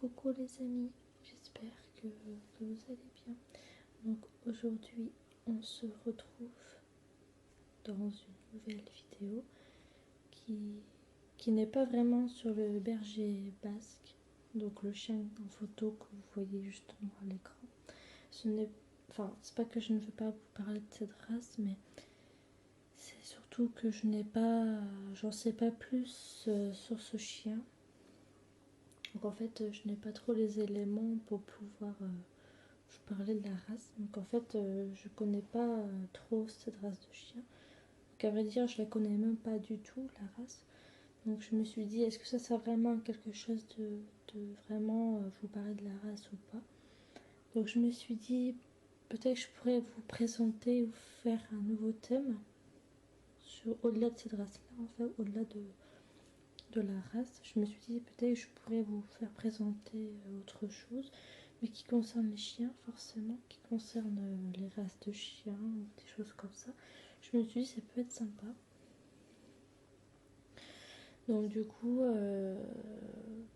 Coucou les amis, j'espère que vous allez bien. Donc aujourd'hui on se retrouve dans une nouvelle vidéo qui n'est pas vraiment sur le berger basque, donc le chien en photo que vous voyez justement à l'écran. C'est pas que je ne veux pas vous parler de cette race, mais c'est surtout que j'en sais pas plus sur ce chien. Donc en fait, je n'ai pas trop les éléments pour pouvoir vous parler de la race. Donc en fait, je connais pas trop cette race de chien. Donc à vrai dire, je la connais même pas du tout, la race. Donc je me suis dit, est-ce que ça sert vraiment à quelque chose de vraiment vous parler de la race ou pas. Donc je me suis dit, peut-être que je pourrais vous présenter ou faire un nouveau thème au-delà de cette race-là, en fait, au-delà de la race. Je me suis dit peut-être que je pourrais vous faire présenter autre chose, mais qui concerne les chiens forcément, qui concerne les races de chiens ou des choses comme ça. Je me suis dit ça peut être sympa. Donc du coup,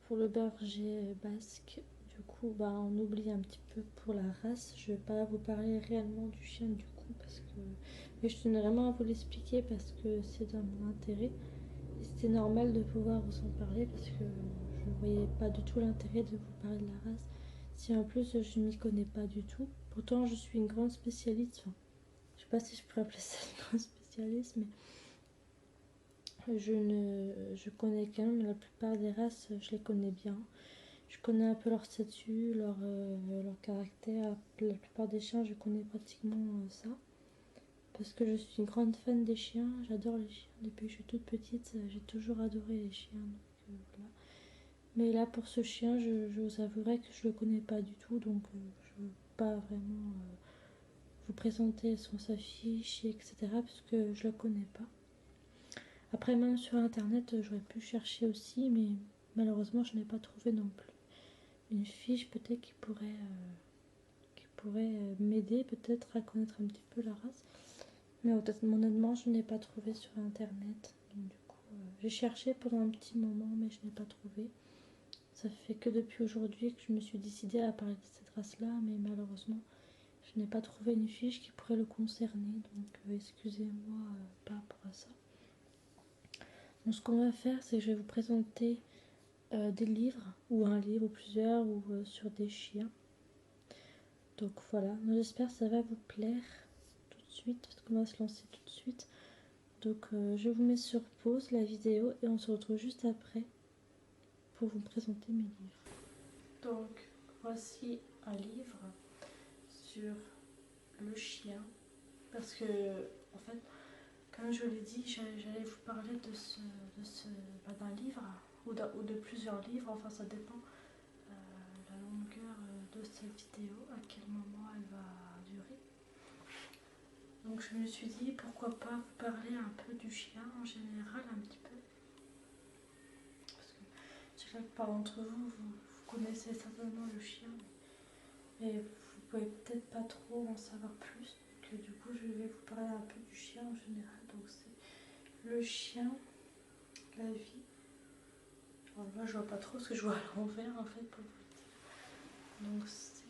pour le berger basque, du coup, on oublie un petit peu pour la race. Je vais pas vous parler réellement du chien du coup, parce que, mais je tenais vraiment à vous l'expliquer parce que c'est dans mon intérêt. Et c'était normal de pouvoir vous en parler parce que je ne voyais pas du tout l'intérêt de vous parler de la race. Si en plus je m'y connais pas du tout. Pourtant je suis une grande spécialiste. Enfin, je sais pas si je pourrais appeler ça une grande spécialiste, mais je connais quand même la plupart des races, je les connais bien. Je connais un peu leur statut, leur caractère. La plupart des chiens, je connais pratiquement ça. Parce que je suis une grande fan des chiens, j'adore les chiens. Depuis que je suis toute petite, j'ai toujours adoré les chiens. Donc, voilà. Mais là, pour ce chien, je vous avouerai que je le connais pas du tout, donc je ne veux pas vraiment vous présenter sa fiche, etc. parce que je la connais pas. Après, même sur internet, j'aurais pu chercher aussi, mais malheureusement, je n'ai pas trouvé non plus une fiche peut-être qui pourrait m'aider peut-être à connaître un petit peu la race. Mais honnêtement, je n'ai pas trouvé sur internet. Donc, du coup, j'ai cherché pendant un petit moment, mais je n'ai pas trouvé. Ça fait que depuis aujourd'hui que je me suis décidée à parler de cette race-là, mais malheureusement, je n'ai pas trouvé une fiche qui pourrait le concerner. Donc, excusez-moi par rapport à ça. Donc, ce qu'on va faire, c'est que je vais vous présenter des livres, ou un livre, ou plusieurs, ou sur des chiens. Donc voilà, j'espère que ça va vous plaire tout de suite, parce qu'on va se lancer tout de suite. Donc je vous mets sur pause la vidéo et on se retrouve juste après pour vous présenter mes livres. Donc voici un livre sur le chien, parce que en fait, comme je l'ai dit, j'allais vous parler d'un livre ou de plusieurs livres, enfin ça dépend la longueur de cette vidéo, à quel moment elle va durer. Donc je me suis dit pourquoi pas vous parler un peu du chien en général, un petit peu. Parce que je sais que la plupart d'entre vous, vous connaissez certainement le chien, mais vous pouvez peut-être pas trop en savoir plus. Donc du coup je vais vous parler un peu du chien en général. Donc c'est le chien, la vie. Alors là je vois pas trop parce que je vois à l'envers en fait pour vous dire. Donc c'est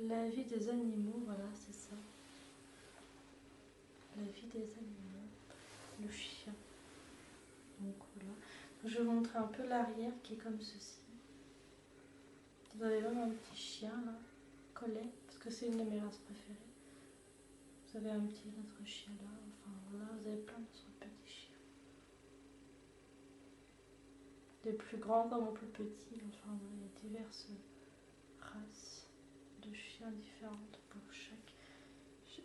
la vie des animaux, voilà c'est ça. La vie des animaux, le chien. Donc voilà. Je vais vous montrer un peu l'arrière qui est comme ceci. Vous avez même un petit chien là, Collet, parce que c'est une de mes races préférées. Vous avez un petit autre chien là, enfin voilà, vous avez plein d'autres petits chiens. Des plus grands comme aux plus petits, enfin voilà, il y a diverses races de chiens différentes pour chaque.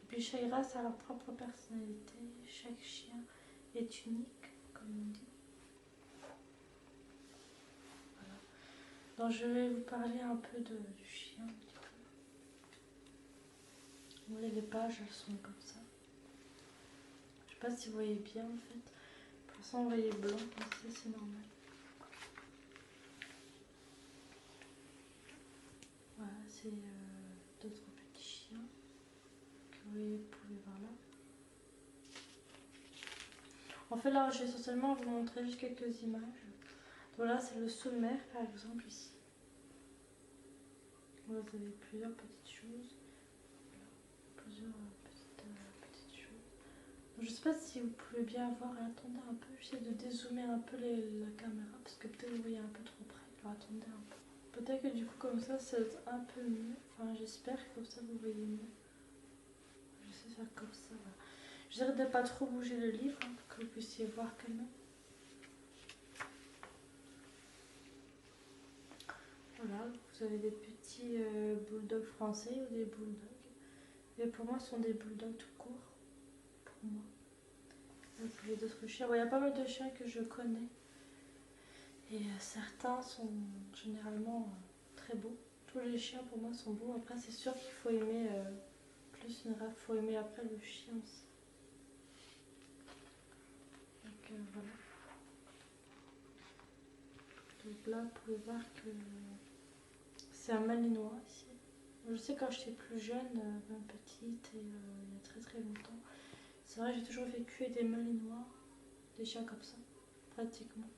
Puis chaque race a leur propre personnalité, chaque chien est unique, comme on dit. Voilà. Donc je vais vous parler un peu du chien. Vous voyez les pages, elles sont comme ça. Je sais pas si vous voyez bien en fait. Pour l'instant vous voyez blanc, mais c'est normal. Voilà, c'est d'autres petits chiens que vous pouvez voir là. En fait là je vais essentiellement vous montrer juste quelques images. Donc là, c'est le sommaire, par exemple, ici. Là, vous avez plusieurs petites choses. Plusieurs petites choses. Donc, je sais pas si vous pouvez bien voir. Attendez un peu. J'essaie de dézoomer un peu la caméra parce que peut-être vous voyez un peu trop près. Alors, attendez un peu. Peut-être que du coup, comme ça va être un peu mieux. Enfin, j'espère que comme ça, vous voyez mieux. Je vais essayer de faire comme ça. Voilà. J'essaie de ne pas trop bouger le livre hein, pour que vous puissiez voir quand même. Voilà, vous avez des petits bulldogs français ou des bulldogs. Et pour moi, ce sont des bulldogs tout court. Pour moi. Et pour les autres chiens, il y a pas mal de chiens que je connais. Et certains sont généralement très beaux. Tous les chiens pour moi sont beaux. Après, c'est sûr qu'il faut aimer plus une race, il faut aimer après le chien aussi. Donc voilà. Donc là, vous pouvez voir que c'est un malinois ici. Je sais quand j'étais plus jeune, même petite, et il y a très très longtemps. C'est vrai, j'ai toujours vécu avec des malinois, des chiens comme ça, pratiquement.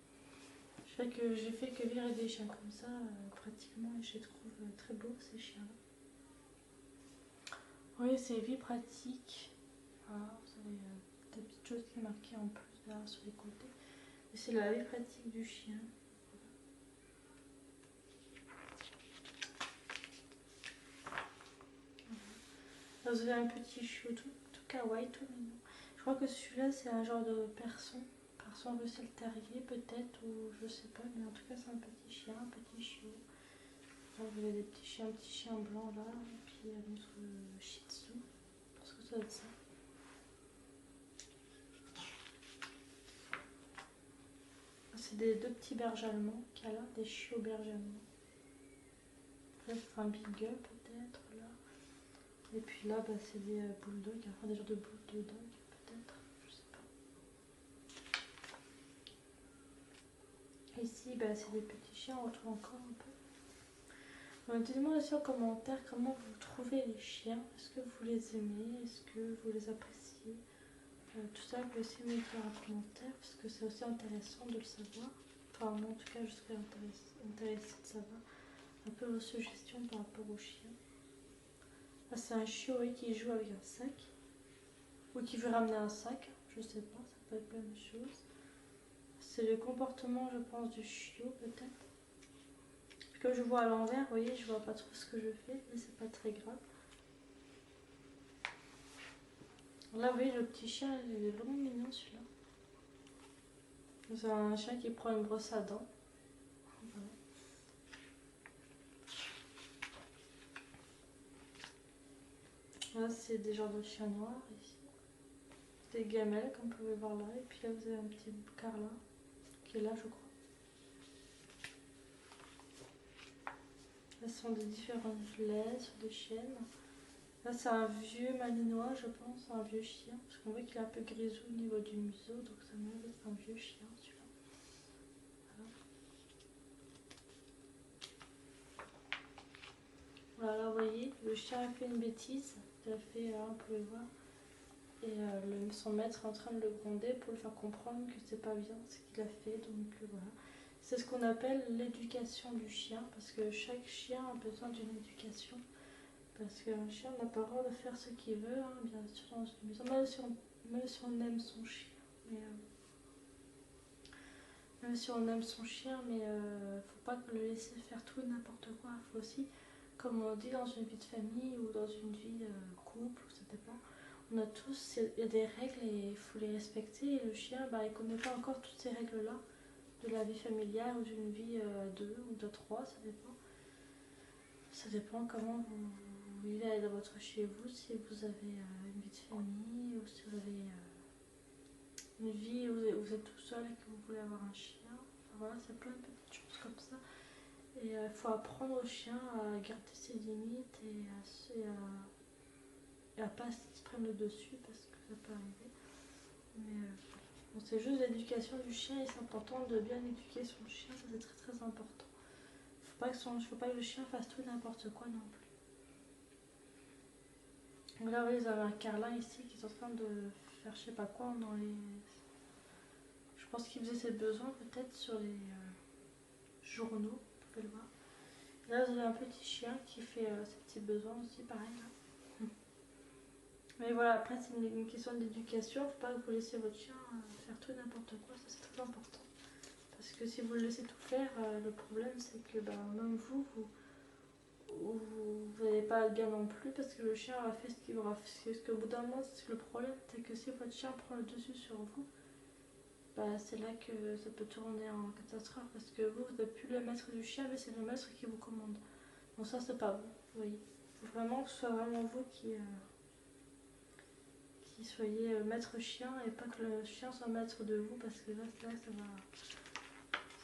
Je sais que j'ai fait que vivre avec des chiens comme ça, pratiquement, et je les trouve très beaux ces chiens-là. Oui, c'est vie pratique. Voilà, vous avez des petites choses qui sont marquées en plus derrière sur les côtés. Et c'est la vie pratique du chien. Là, vous avez un petit chiot tout kawaii, tout mignon. Je crois que celui-là, c'est un genre de persan. Persan Russell Terrier, peut-être, ou je sais pas, mais en tout cas, c'est un petit chien, un petit chiot. Là, vous avez des petits chiens, un petit chien blanc là, et puis notre shih tzu. Je pense que ça doit être ça. C'est des deux petits bergers allemands qu'il y a là, des chiots bergers allemands. Là, c'est un beagle peut-être là. Et puis là, c'est des bulldogs, enfin des genres de bulldogs peut-être, je sais pas. Et ici, c'est des petits chiens, on retrouve encore un peu. Dites-moi aussi en commentaire comment vous trouvez les chiens. Est-ce que vous les aimez? Est-ce que vous les appréciez? Tout ça, vous pouvez aussi me le dire en commentaire parce que c'est aussi intéressant de le savoir. Enfin, moi en tout cas, je serais intéressée de savoir un peu vos suggestions par rapport aux chiens. Là, c'est un chiot qui joue avec un sac. Ou qui veut ramener un sac. Je sais pas, ça peut être plein de choses. C'est le comportement, je pense, du chiot peut-être. Comme je vois à l'envers, vous voyez, je vois pas trop ce que je fais, mais c'est pas très grave. Là, vous voyez, le petit chien, il est vraiment mignon celui-là. C'est un chien qui prend une brosse à dents. Voilà. Là, c'est des genres de chiens noirs ici. Des gamelles, comme vous pouvez voir là. Et puis là, vous avez un petit carlin qui est là, je crois. Là, ce sont des différents laits sur des chaînes. Là, c'est un vieux malinois, je pense, un vieux chien. Parce qu'on voit qu'il est un peu grisou au niveau du museau, donc ça me être un vieux chien, celui-là. Voilà, là, vous voyez, le chien a fait une bêtise. Il a fait, vous pouvez voir. Et son maître est en train de le gronder pour lui faire comprendre que c'est pas bien ce qu'il a fait. Donc voilà. C'est ce qu'on appelle l'éducation du chien, parce que chaque chien a besoin d'une éducation. Parce qu'un chien n'a pas le droit de faire ce qu'il veut, hein, bien sûr, dans une maison. Même si on aime son chien. Mais, même si on aime son chien, mais faut pas le laisser faire tout et n'importe quoi. Il faut aussi, comme on dit, dans une vie de famille ou dans une vie couple, ça dépend. On a tous, il y a des règles et il faut les respecter. Et le chien, il ne connaît pas encore toutes ces règles-là de la vie familiale ou d'une vie à deux ou de trois, ça dépend. Ça dépend comment vous vivez dans votre chez vous, si vous avez une vie de famille ou si vous avez une vie où vous êtes tout seul et que vous voulez avoir un chien. Enfin voilà, c'est plein de petites choses comme ça. Et il faut apprendre au chien à garder ses limites et à pas se prendre le dessus parce que ça peut arriver. Mais bon, c'est juste l'éducation du chien et c'est important de bien éduquer son chien, ça c'est très très important. Faut pas que le chien fasse tout n'importe quoi non plus. Là, vous avez un carlin ici qui est en train de faire je sais pas quoi dans les... Je pense qu'il faisait ses besoins peut-être sur les... journaux, vous pouvez le voir. Là vous avez un petit chien qui fait ses petits besoins aussi, pareil là. Mais voilà, après c'est une question d'éducation, faut pas que vous laissez votre chien faire tout et n'importe quoi, ça c'est très important. Parce que si vous le laissez tout faire, le problème c'est que même vous n'allez pas être bien non plus parce que le chien aura fait ce qu'il aura fait. Parce qu'au bout d'un moment, le problème c'est que si votre chien prend le dessus sur vous, c'est là que ça peut tourner en catastrophe parce que vous n'êtes plus le maître du chien mais c'est le maître qui vous commande. Donc ça c'est pas bon, vous voyez. Il faut vraiment que ce soit vraiment vous qui soyez maître chien et pas que le chien soit maître de vous parce que là ça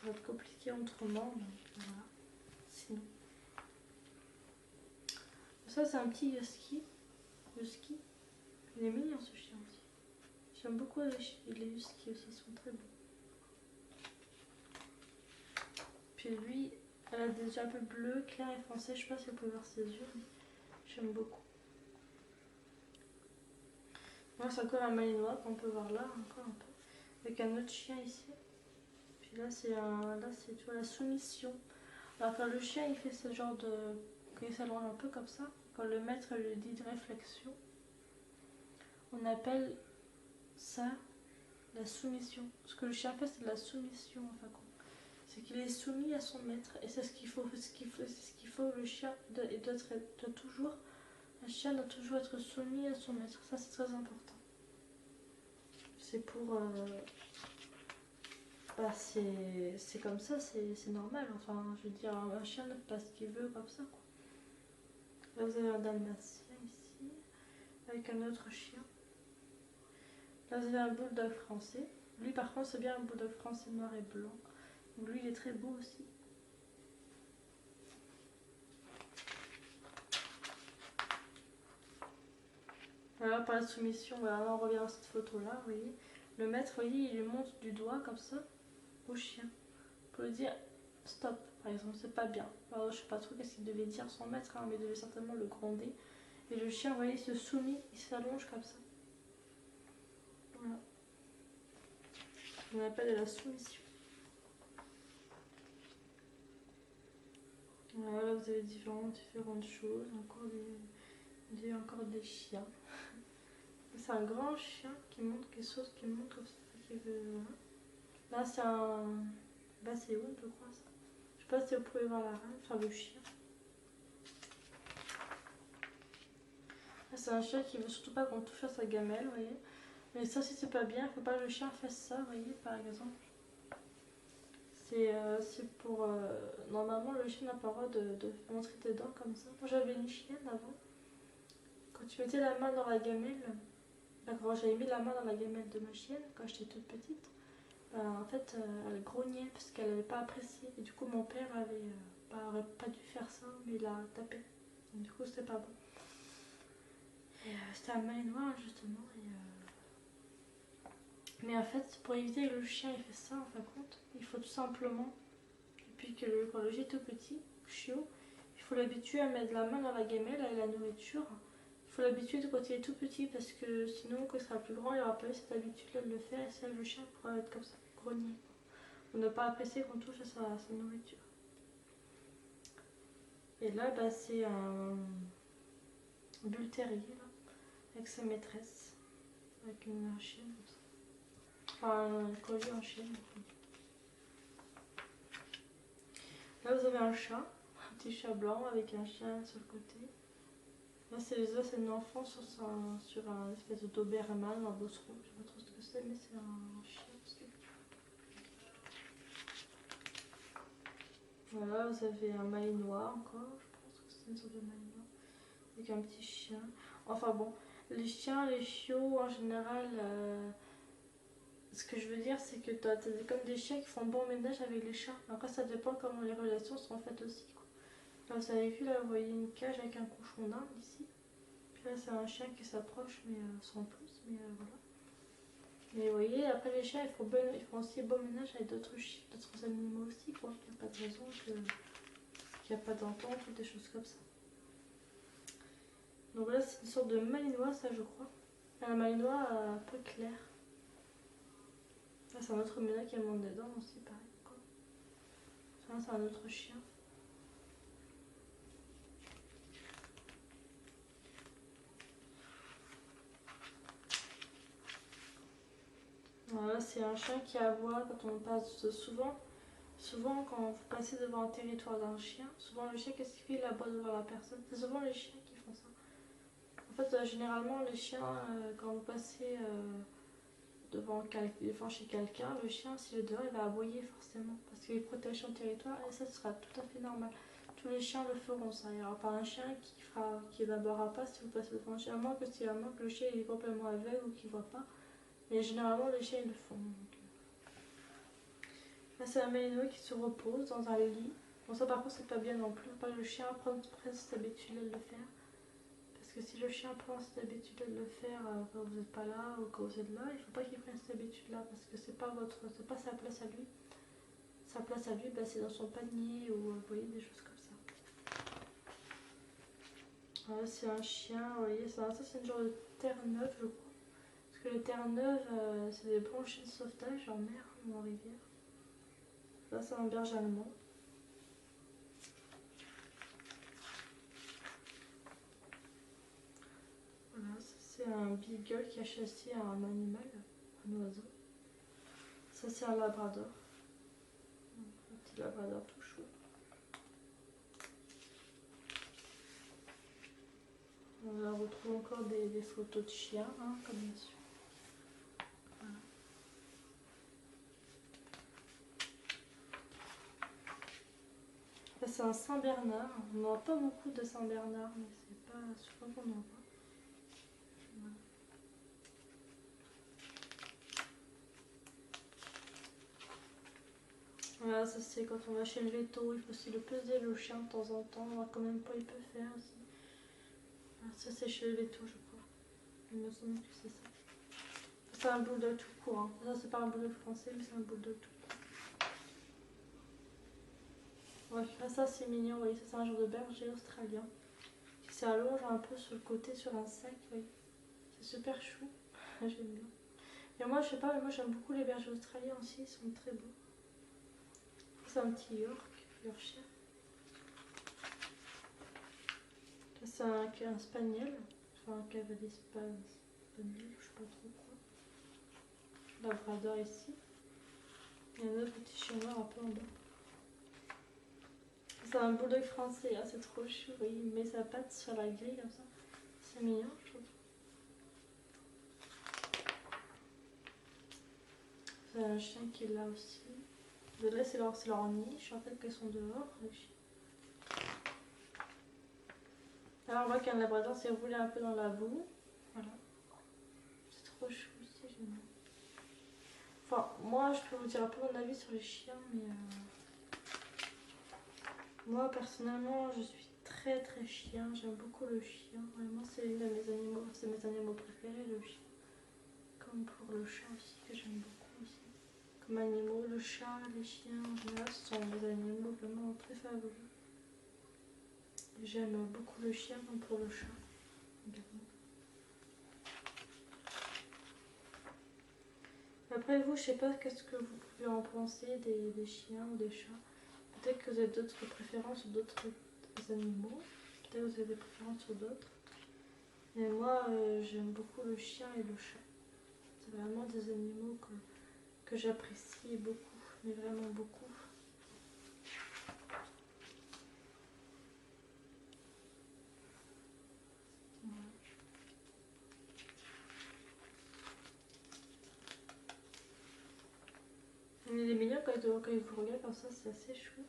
va être compliqué autrement. Donc, voilà. Sinon. Ça c'est un petit husky. Husky. Il est mignon ce chien aussi. J'aime beaucoup les huskies aussi, ils sont très beaux. Puis lui, elle a des yeux un peu bleus, clairs et foncés. Je sais pas si vous pouvez voir ses yeux, mais j'aime beaucoup. Moi c'est encore un malinois qu'on peut voir là, encore un peu. Avec un autre chien ici. Puis là c'est tu vois la soumission. Alors quand le chien il fait ce genre de... Quand il s'allonge un peu comme ça, quand le maître lui dit de réflexion, on appelle ça la soumission. Ce que le chien fait c'est de la soumission en fin de compte. C'est qu'il est soumis à son maître et c'est ce qu'il faut, le chien doit toujours, un chien doit toujours être soumis à son maître, ça c'est très important. C'est pour, c'est comme ça, c'est normal, enfin je veux dire un chien ne fait pas ce qu'il veut comme ça quoi. Là vous avez un dalmatien ici, avec un autre chien. Là vous avez un bulldog français, lui par contre c'est bien un bulldog français noir et blanc, donc lui il est très beau aussi. Voilà, par la soumission, voilà, on revient à cette photo-là, vous voyez. Le maître, vous voyez, il lui montre du doigt comme ça au chien pour lui dire stop, par exemple, c'est pas bien. Alors, je sais pas trop qu'est-ce qu'il devait dire son maître, mais il devait certainement le gronder. Et le chien, vous voyez, il se soumet, il s'allonge comme ça. Voilà. On appelle de la soumission. Voilà, là vous avez différentes choses, encore des chiens. C'est un grand chien qui monte quelque chose, qui monte comme ça, qui veut. Voilà. Là c'est un basséoun, je crois ça. Je sais pas si vous pouvez voir la reine, enfin le chien. Là c'est un chien qui veut surtout pas qu'on touche à sa gamelle, vous voyez. Mais ça si c'est pas bien, il faut pas que le chien fasse ça, vous voyez, par exemple. C'est pour... normalement le chien n'a pas le droit de montrer tes dents comme ça. Moi j'avais une chienne avant. Quand tu mettais la main dans la gamelle, quand j'avais mis la main dans la gamelle de ma chienne, quand j'étais toute petite, en fait elle grognait parce qu'elle n'avait pas apprécié. Et du coup mon père aurait pas dû faire ça, mais il a tapé. Donc, du coup c'était pas bon. Et c'était un malinois justement. Mais en fait pour éviter que le chien il fasse ça en fin de compte, il faut tout simplement, depuis que quand le chien est tout petit, chiot, il faut l'habituer à mettre la main dans la gamelle avec la nourriture. Il faut l'habituer quand il est tout petit parce que sinon quand il sera plus grand il n'aura pas eu cette habitude là de le faire et ça le chien pourra être comme ça, grogner. On n'a pas apprécié qu'on touche à sa nourriture. Et là c'est un bull terrier là, avec sa maîtresse, avec une chienne comme ça. Enfin un collier en chienne. Là vous avez un chat, un petit chat blanc avec un chien sur le côté. Là c'est une enfant sur un espèce de Doberman, un bosseron, je sais pas trop ce que c'est mais c'est un chien aussi. Voilà, vous avez un malinois encore, je pense que c'est une sorte de malinois, avec un petit chien. Enfin bon, les chiens, les chiots en général, ce que je veux dire c'est que t'as comme des chiens qui font bon ménage avec les chats. Après ça dépend comment les relations sont faites aussi quoi. Là vous avez vu, là vous voyez une cage avec un cochon d'Inde ici. Puis là c'est un chien qui s'approche mais sans plus, mais voilà. Mais vous voyez, après les chiens ils font aussi bon ménage avec d'autres animaux aussi quoi. Il n'y a pas de raison qu'il n'y a pas d'entente ou des choses comme ça. Donc là c'est une sorte de malinois ça je crois. Un malinois un peu clair. Là c'est un autre malinois qui a monté dedans aussi pareil quoi. Là, c'est un autre chien. Voilà, c'est un chien qui aboie quand on passe souvent. Souvent, quand vous passez devant un territoire d'un chien, souvent le chien, qu'est-ce qu'il fait? Il aboie devant la personne. C'est souvent les chiens qui font ça. En fait, généralement, les chiens, quand vous passez devant chez quelqu'un, le chien, s'il est dehors, il va aboyer forcément. Parce qu'il protège son territoire et ça sera tout à fait normal. Tous les chiens le feront ça. Il n'y aura pas un chien qui n'aboiera pas si vous passez devant un chien. À moins que le chien est complètement aveugle ou qu'il ne voit pas. Mais généralement, les chiens, ils le font. Là, c'est un malinois qui se repose dans un lit. Bon, ça, par contre, c'est pas bien non plus. Pas le chien prenne cette habitude de le faire. Parce que si le chien prend cette habitude de le faire quand vous n'êtes pas là ou quand vous êtes là, il ne faut pas qu'il prenne cette habitude-là. Parce que c'est pas sa place à lui. Sa place à lui, bah, c'est dans son panier ou vous voyez, des choses comme ça. Voilà, c'est un chien, vous voyez, ça c'est une genre de terre-neuve, je crois. Parce que les terre-neuves, c'est des bons chiens de sauvetage en mer ou en rivière. Là, c'est un berger allemand. Voilà, ça c'est un beagle qui a chassé un animal, un oiseau. Ça c'est un labrador. Un petit labrador tout chou. On retrouve encore des photos de chiens, hein, comme bien sûr. Voilà. Ça c'est un Saint-Bernard. On n'en voit pas beaucoup de Saint-Bernard, mais c'est pas souvent qu'on en voit. Voilà. Voilà, ça c'est quand on va chez le veto, il faut aussi le peser le chien de temps en temps, voir combien de poids il peut faire aussi. Voilà, ça c'est chez le veto, je crois. Il me semble que c'est ça. C'est un bulldog tout court. Hein. Ça c'est pas un bulldog français, mais c'est un bulldog tout court. Ouais, ça c'est mignon, vous voyez, ça c'est un genre de berger australien qui s'allonge un peu sur le côté sur un sac, vous voyez. C'est super chou, j'aime bien. Et moi je sais pas, mais moi j'aime beaucoup les bergers australiens aussi, ils sont très beaux. C'est un petit Yorkshire. C'est un spaniel, enfin un cavalier spaniel, je sais pas trop quoi. Labrador ici. Il y a un autre petit chien noir un peu en bas. C'est un bulldog français, hein, c'est trop chou. Il met sa patte sur la grille comme ça. C'est mignon, je trouve. C'est un chien qui est là aussi. Là, c'est leur niche, en fait, qu'elles sont dehors, les chiens. Alors, on voit qu'un labrador s'est roulé un peu dans la boue. Voilà. C'est trop chou aussi, j'aime bien. Enfin, moi, je peux vous dire un peu mon avis sur les chiens, mais moi, personnellement, je suis très très chien. J'aime beaucoup le chien. Vraiment, c'est une de mes animaux, c'est mes animaux préférés, le chien. Comme pour le chat aussi, que j'aime beaucoup aussi. Comme animaux, le chat, les chiens, en général, ce sont mes animaux vraiment très favoris. J'aime beaucoup le chien comme pour le chat également. Après vous, je sais pas qu'est-ce que vous pouvez en penser des chiens ou des chats. Peut-être que vous avez d'autres préférences ou d'autres animaux. Peut-être que vous avez des préférences sur d'autres. Mais moi, j'aime beaucoup le chien et le chat. C'est vraiment des animaux que j'apprécie beaucoup, mais vraiment beaucoup. Voilà. Il est mignon quand il vous regarde comme ça, c'est assez chou.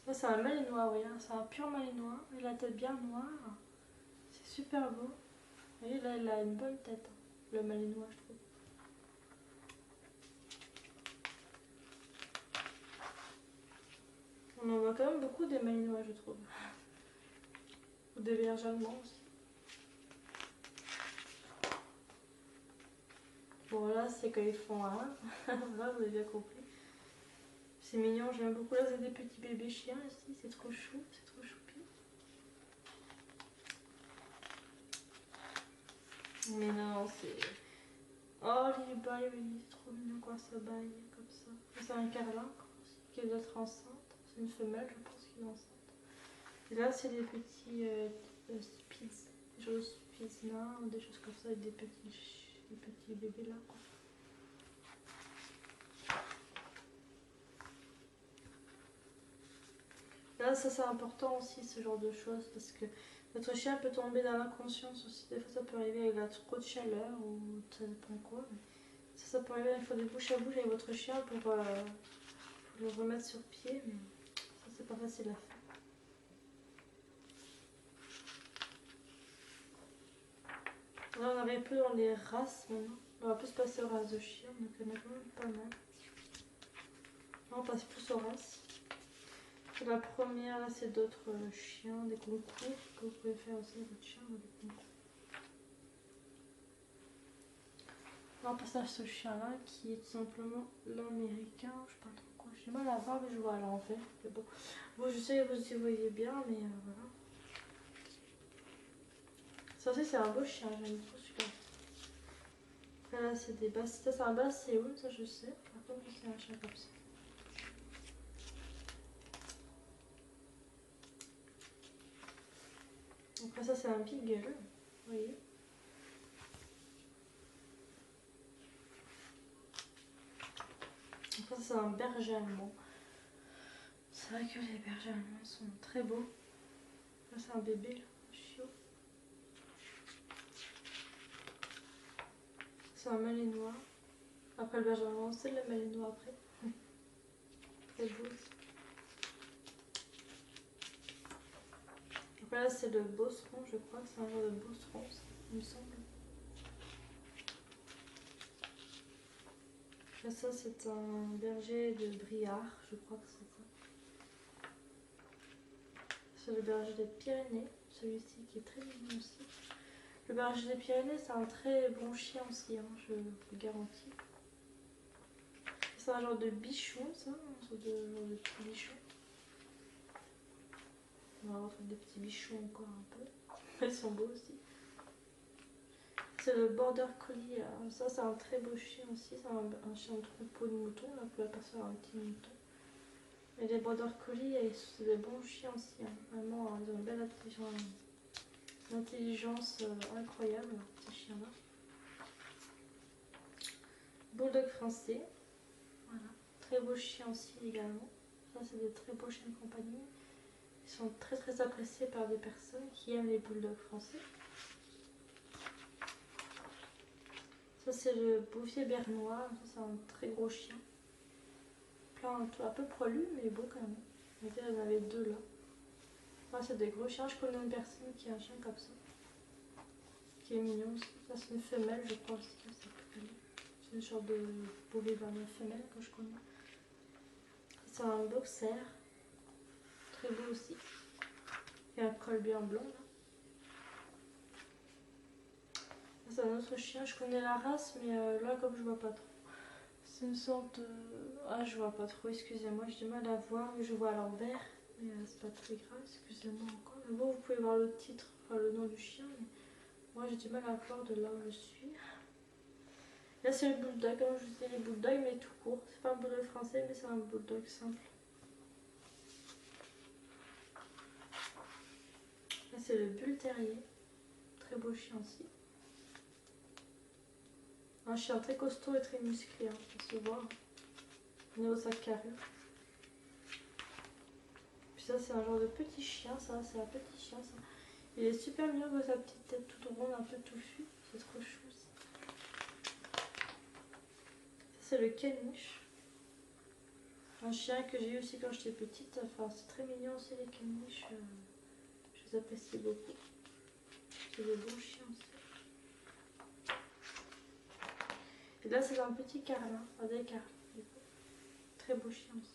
Là, c'est un malinois, oui, hein. C'est un pur malinois. Il a la tête bien noire. C'est super beau. Vous voyez, là, il a une bonne tête, hein, le malinois, je trouve. On en voit quand même beaucoup des malinois, je trouve. Ou des bergers allemands aussi. Bon, là, c'est quand ils font un. Là, vous avez bien compris. C'est mignon, j'aime beaucoup. Là, c'est des petits bébés chiens ici, c'est trop chou, c'est trop choupi. Mais non, c'est... Oh, il baille, oui, c'est trop mignon quand ça baille comme ça. C'est un carlin qui doit être enceinte. C'est une femelle, je pense, qui est enceinte. Et là, c'est des petits spitz, des choses spitz-nains ou des choses comme ça, avec des petits bébés là, quoi. Là, ça c'est important aussi, ce genre de choses, parce que votre chien peut tomber dans l'inconscience aussi. Des fois, ça peut arriver avec trop de chaleur ou ça dépend quoi. Mais ça peut arriver, il faut des bouche à bouche avec votre chien pour le remettre sur pied. Mais ça, c'est pas facile à faire. Là, on arrive un peu dans les races maintenant. On va plus passer aux races de chiens, donc il y en a quand même pas mal. Là, on passe plus aux races. La première, là, c'est d'autres chiens, des concours que vous pouvez faire aussi avec votre chien, des concours. Là, on passe à ce chien-là qui est tout simplement l'américain. Je sais pas trop quoi. J'ai mal à voir, mais je vois à l'envers. Bon. Bon, je sais que vous y voyez bien, mais voilà. Ça aussi, c'est un beau chien, j'aime trop celui-là. Après, là, c'est des basses. Ça, c'est un basse Séoul, ça, je sais. Par contre, c'est un chien comme ça. Après, ça, c'est un beagle. Vous voyez. Après, ça, c'est un berger allemand. C'est vrai que les bergers allemands sont très beaux. Là, c'est un bébé, là, un chiot. C'est un malinois. Après le berger allemand, c'est le malinois après. Très beau aussi. Après là, c'est le bosseron, je crois que c'est un genre de bosseron, il me semble. Là, ça, c'est un berger de Briard, je crois que c'est ça. C'est le berger des Pyrénées, celui-ci qui est très mignon aussi. Le berger des Pyrénées, c'est un très bon chien aussi, hein, je vous le garantis. C'est un genre de bichon, ça, un genre de petit bichon. On va retrouver des petits bichons encore un peu. Ils sont beaux aussi. C'est le border collie. Ça, c'est un très beau chien aussi. C'est un chien de troupeau de moutons. Là, vous pouvez apercevoir un petit mouton. Et les border collie, c'est des bons chiens aussi. Hein. Vraiment, ils ont une belle intelligence incroyable, ces chiens-là. Bulldog français. Voilà. Très beau chien aussi également. Ça, c'est des très beaux chiens de compagnie. Ils sont très très appréciés par des personnes qui aiment les bulldogs français. Ça, c'est le bouvier bernois. C'est un très gros chien. Un peu poilu, mais beau quand même. Il y en avait deux là. Enfin, c'est des gros chiens. Je connais une personne qui a un chien comme ça. Qui est mignon aussi. Ça, c'est une femelle, je crois aussi. C'est une sorte de bouvier bernois femelle que je connais. C'est un boxer. Très beau aussi. Il y a un col bien blanc là. C'est un autre chien. Je connais la race, mais là, comme je vois pas trop. C'est une sorte de... Ah, je vois pas trop, excusez-moi, j'ai du mal à voir, mais je vois à l'envers. Mais c'est pas très grave, excusez-moi encore. Mais bon, vous pouvez voir le titre, enfin le nom du chien, mais moi j'ai du mal à voir de là où je suis. Là, c'est le bulldog, comme je vous disais, les bulldogs, mais tout court. C'est pas un bulldog français, mais c'est un bulldog simple. Là, c'est le bull terrier. Très beau chien aussi. Un chien très costaud et très musclé, hein, ça se voit. Au niveau de sa carrure. Puis ça, c'est un genre de petit chien, ça, c'est un petit chien, ça. Il est super mignon avec sa petite tête toute ronde, un peu touffue. C'est trop chou, ça. Ça, c'est le caniche. Un chien que j'ai eu aussi quand j'étais petite. Enfin, c'est très mignon aussi, les caniches. Je les apprécie beaucoup. C'est des bons chiens aussi. Et là, c'est un petit carlin, un des carlins. Très beau chien aussi.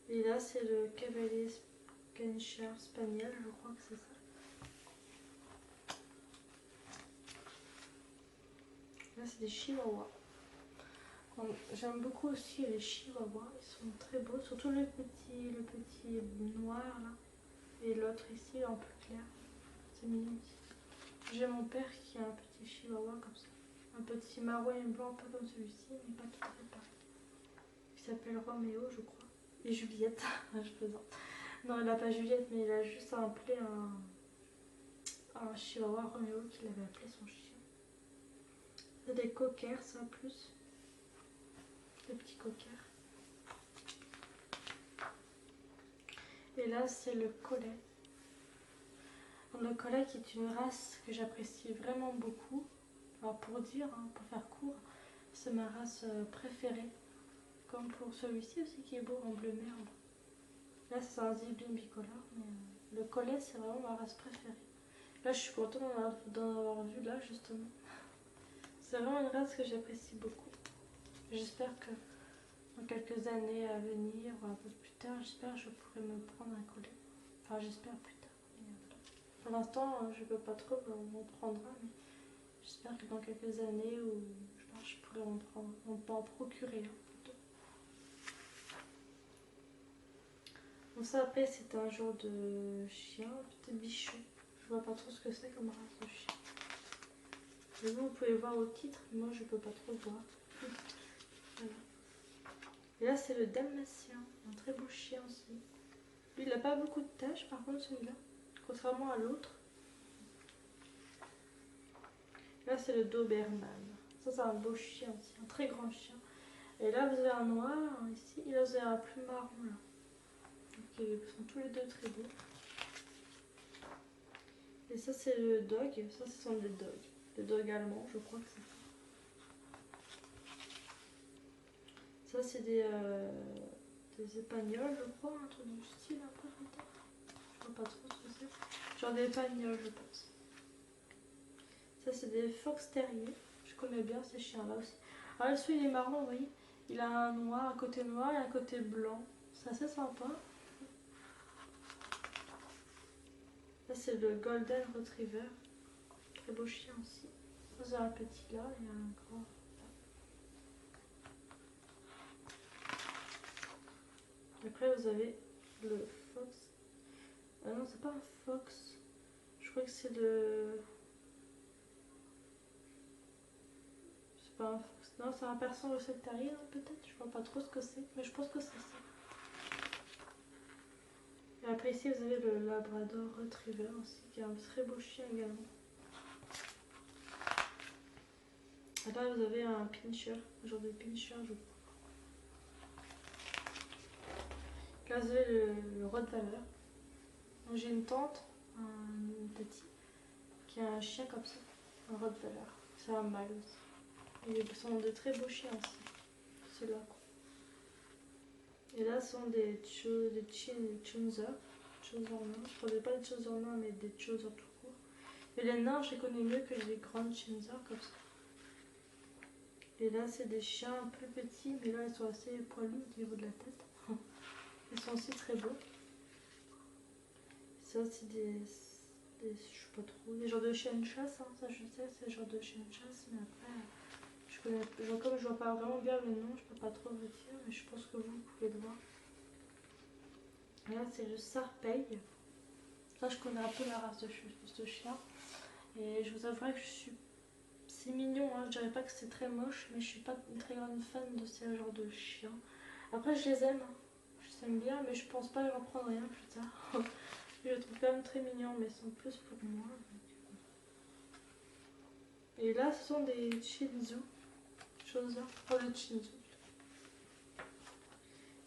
Et là, c'est le cavalier canicheur spaniel, je crois que c'est ça. Là, c'est des chihuahuas. J'aime beaucoup aussi les chihuahuas, ils sont très beaux, surtout le petit noir là, et l'autre ici en plus clair, c'est mignon aussi. J'ai mon père qui a un petit chihuahua comme ça, un petit marois et blanc un peu comme celui-ci, mais pas tout à fait pareil. Il s'appelle Roméo je crois, et Juliette, je plaisante. Non il n'a pas Juliette mais il a juste appelé un chihuahua Roméo qu'il avait appelé son chien. C'est des cockers ça plus, des petits cockers. Et là, c'est le collet. Le collet qui est une race que j'apprécie vraiment beaucoup. Alors pour dire, hein, pour faire court, c'est ma race préférée. Comme pour celui-ci aussi qui est beau en bleu merle. Là, c'est un zibeline bicolore, mais le collet, c'est vraiment ma race préférée. Là, je suis contente d'en avoir vu là, justement. C'est vraiment une race que j'apprécie beaucoup. J'espère que dans quelques années à venir, ou un peu plus tard, j'espère que je pourrai me prendre un collet. Enfin, j'espère plus tard. Pour l'instant, je ne peux pas trop m'en prendre un, mais j'espère que dans quelques années, je pourrais en procurer un plutôt. Donc ça, après, c'est un genre de chien, peut-être bichon. Je vois pas trop ce que c'est comme race de chien. Mais vous pouvez voir au titre, moi je peux pas trop voir. Voilà. Et là, c'est le dalmatien, un très beau chien aussi. Lui, il n'a pas beaucoup de taches, par contre, celui-là, contrairement à l'autre. Là, c'est le Doberman. Ça, c'est un beau chien aussi, un très grand chien. Et là, vous avez un noir ici, et là, vous avez un plus marron là. Donc, ils sont tous les deux très beaux. Et ça, c'est le dog. Ça, ce sont des dogs. Des dogs allemands, je crois que c'est ça. Ça, c'est des épagnols, je crois, un truc du style un peu peut-être. Je vois pas trop ce que c'est. Genre des épagnols, je pense. Ça, c'est des fox terriers. Je connais bien ces chiens-là aussi. Alors, là, celui, il est marron, vous voyez. Il a un noir, un côté noir et un côté blanc. C'est assez sympa. Là, c'est le Golden Retriever. Très beau chien aussi. Vous avez un petit là et un grand là. Après, vous avez le fox. Ah non, c'est pas un fox. Je crois que c'est le... C'est pas un fox. Non, c'est un persan au sectarié, peut-être. Je vois pas trop ce que c'est, mais je pense que c'est ça. Et après, ici, vous avez le Labrador Retriever aussi, qui est un très beau chien également. Et là, vous avez un pincher, un genre de pincher, je crois. Là, vous avez le Rottweiler. J'ai une tante, un petit, qui a un chien comme ça, un Rottweiler. C'est un mâle aussi. Ils sont de très beaux chiens aussi, ceux-là. Et là, ce sont des Chunzer. Chunzer nains. Je ne connais pas les Chunzer nains, mais des Chunzer tout court. Et les nains, je les connais mieux que les grandes Chunzer comme ça. Et là, c'est des chiens un peu petits, mais là, ils sont assez poilus au niveau de la tête. Ils sont aussi très beaux. Ça, c'est je sais pas trop, des genres de chiens de chasse, hein, ça je sais, c'est le genre de chiens de chasse, mais après, comme je vois pas vraiment bien le nom, je peux pas trop vous dire, mais je pense que vous pouvez le voir. Et là, c'est le Sarpei. Ça, je connais un peu la race de ce chien. Et je vous avouerai que c'est mignon, hein. Je dirais pas que c'est très moche, mais je suis pas une très grande fan de ce genre de chien. Après, je les aime, hein. Je les aime bien, mais je pense pas que j'en prendrai un plus tard. Je les trouve quand même très mignons, mais ils sont plus pour moi. Et là, ce sont des Shih-Tzu. Chose là, oh le Shih-Tzu.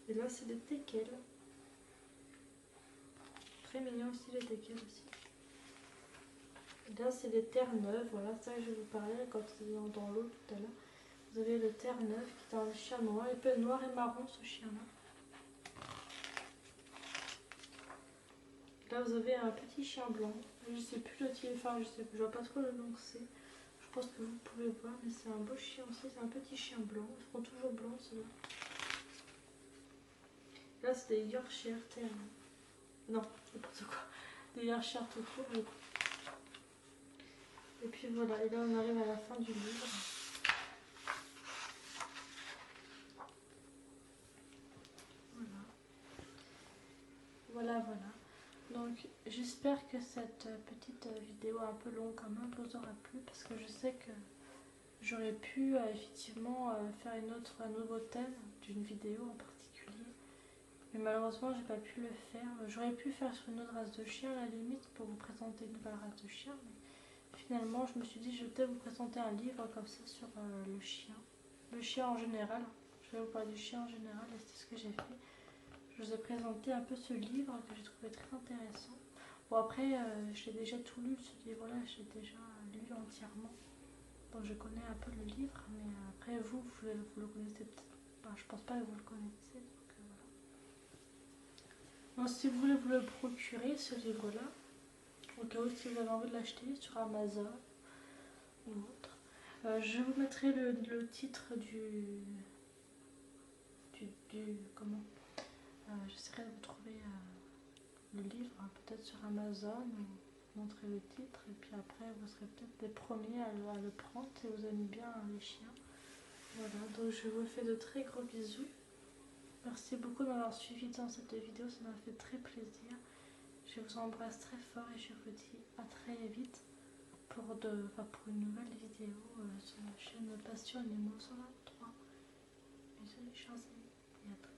Et là, c'est des teckels. Très mignons aussi, les teckels aussi. Et là, c'est des Terre-Neuve. Voilà, ça que je vous parlais quand vous étiez dans l'eau tout à l'heure. Vous avez le Terre-Neuve qui est un chien noir. Il peut être noir et marron, ce chien-là. Là, vous avez un petit chien blanc. Je sais plus le type, enfin, je vois pas trop le nom que c'est. Je pense que vous pouvez voir, mais c'est un beau chien aussi. C'est un petit chien blanc. Ils seront toujours blancs, ceux-là. Là, c'est des Yorkshire Terriers. Non, n'importe quoi. Des Yorkshire tout court, je crois. Et puis voilà, et là on arrive à la fin du livre. voilà, voilà. Donc j'espère que cette petite vidéo un peu longue quand même vous aura plu, parce que je sais que j'aurais pu effectivement faire un nouveau thème d'une vidéo en particulier. Mais malheureusement j'ai pas pu le faire. J'aurais pu faire sur une autre race de chien à la limite pour vous présenter une nouvelle race de chien. Mais finalement je me suis dit je vais peut-être vous présenter un livre comme ça sur le chien. Le chien en général. Je vais vous parler du chien en général et c'est ce que j'ai fait. Je vous ai présenté un peu ce livre que j'ai trouvé très intéressant. Bon après, j'ai déjà tout lu ce livre-là, j'ai déjà lu entièrement. Donc je connais un peu le livre, mais après vous le connaissez peut-être pas. Je pense pas que vous le connaissez. Donc, voilà. Donc si vous voulez vous le procurer, ce livre-là, au cas où si vous avez envie de l'acheter sur Amazon ou autre, je vous mettrai le titre comment j'essaierai de vous trouver le livre, hein, peut-être sur Amazon, ou montrer le titre, et puis après vous serez peut-être les premiers à le prendre si vous aimez bien les chiens. Voilà, donc je vous fais de très gros bisous. Merci beaucoup de m'avoir suivi dans cette vidéo, ça m'a fait très plaisir. Je vous embrasse très fort et je vous dis à très vite pour une nouvelle vidéo sur la chaîne Passion Animaux 123. Bisous les chiens et à très